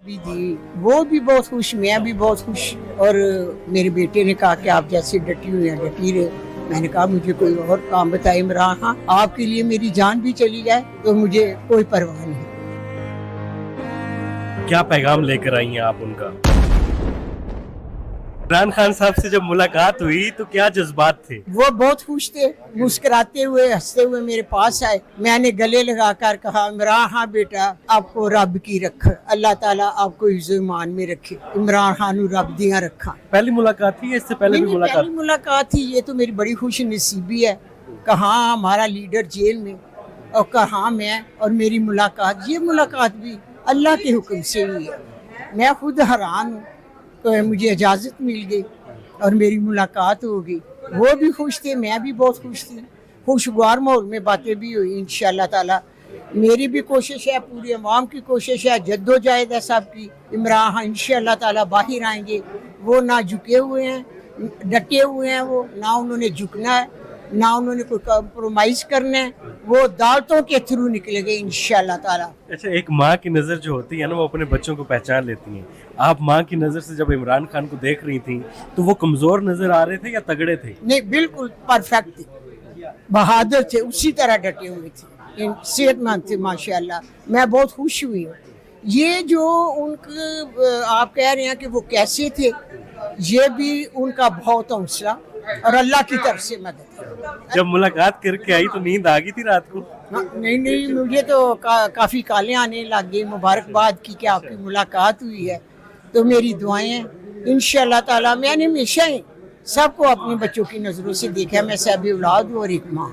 भी दी, वो भी बहुत खुश, मैं भी बहुत खुश। और मेरे बेटे ने कहा कि आप जैसे डटी हुई हैं डटी रहे। मैंने कहा मुझे कोई और काम बताए इमरान खान, आपके लिए मेरी जान भी चली जाए तो मुझे कोई परवाह नहीं। क्या पैगाम लेकर आई हैं आप उनका? इमरान खान साहब से जब मुलाकात हुई तो क्या जज्बात थे? वो बहुत खुश थे, मुस्कुराते हुए हंसते हुए मेरे पास आए। मैंने गले लगाकर कहा इमरान खान बेटा आपको रब की रख, अल्लाह ताला आपको इज़्ज़त-ईमान में रखे, इमरान खान रब दियां रखा। पहली मुलाकात थी या इससे पहले भी पहली मुलाकात? मुलाकात थी। ये तो मेरी बड़ी खुश नसीबी है। कहाँ हमारा लीडर जेल में और कहाँ मैं और मेरी मुलाकात। ये मुलाकात भी अल्लाह के हुक्म से हुई है। मैं खुद हैरान हूँ तो मुझे इजाज़त मिल गई और मेरी मुलाकात हो गई। वो भी खुश थे, मैं भी बहुत खुश थी। खुशगवार माहौल में बातें भी हुई इंशाअल्लाह ताला। मेरी भी कोशिश है, पूरी अवाम की कोशिश है, जद्दोजहद है सबकी। इमरान खान इंशाअल्लाह ताला बाहर आएंगे। वो ना झुके हुए हैं, डटे हुए हैं, वो ना उन्होंने झुकना है, ना उन्होंने कोई कॉम्प्रोमाइज़ करना है। वो अदालतों के थ्रू निकलेंगे इंशाअल्लाह ताला। अच्छा, एक माँ की नज़र जो होती है ना, वो अपने बच्चों को पहचान लेती हैं। आप माँ की नज़र से जब इमरान खान को देख रही थी तो वो कमज़ोर नज़र आ रहे थे या तगड़े थे? नहीं, बिल्कुल परफेक्ट थे, बहादुर थे, उसी तरह डटे हुए थे, सेहतमंद थे माशाल्लाह। मैं बहुत खुश हुई हूँ। ये जो उनके आप कह रहे हैं कि वो कैसे थे, ये भी उनका बहुत हौसला और अल्लाह की तरफ से मदद है। जब मुलाकात करके आई तो नींद आ गई थी रात को? नहीं नहीं, मुझे तो काफ़ी काले आने लग गई मुबारकबाद की कि आपकी मुलाकात हुई है। तो मेरी दुआएं हैं इंशाअल्लाह ताला। मैंने हमेशा ही सबको अपने बच्चों की नज़रों से देखा। मैं साहिब औलाद हूँ और एक माँ।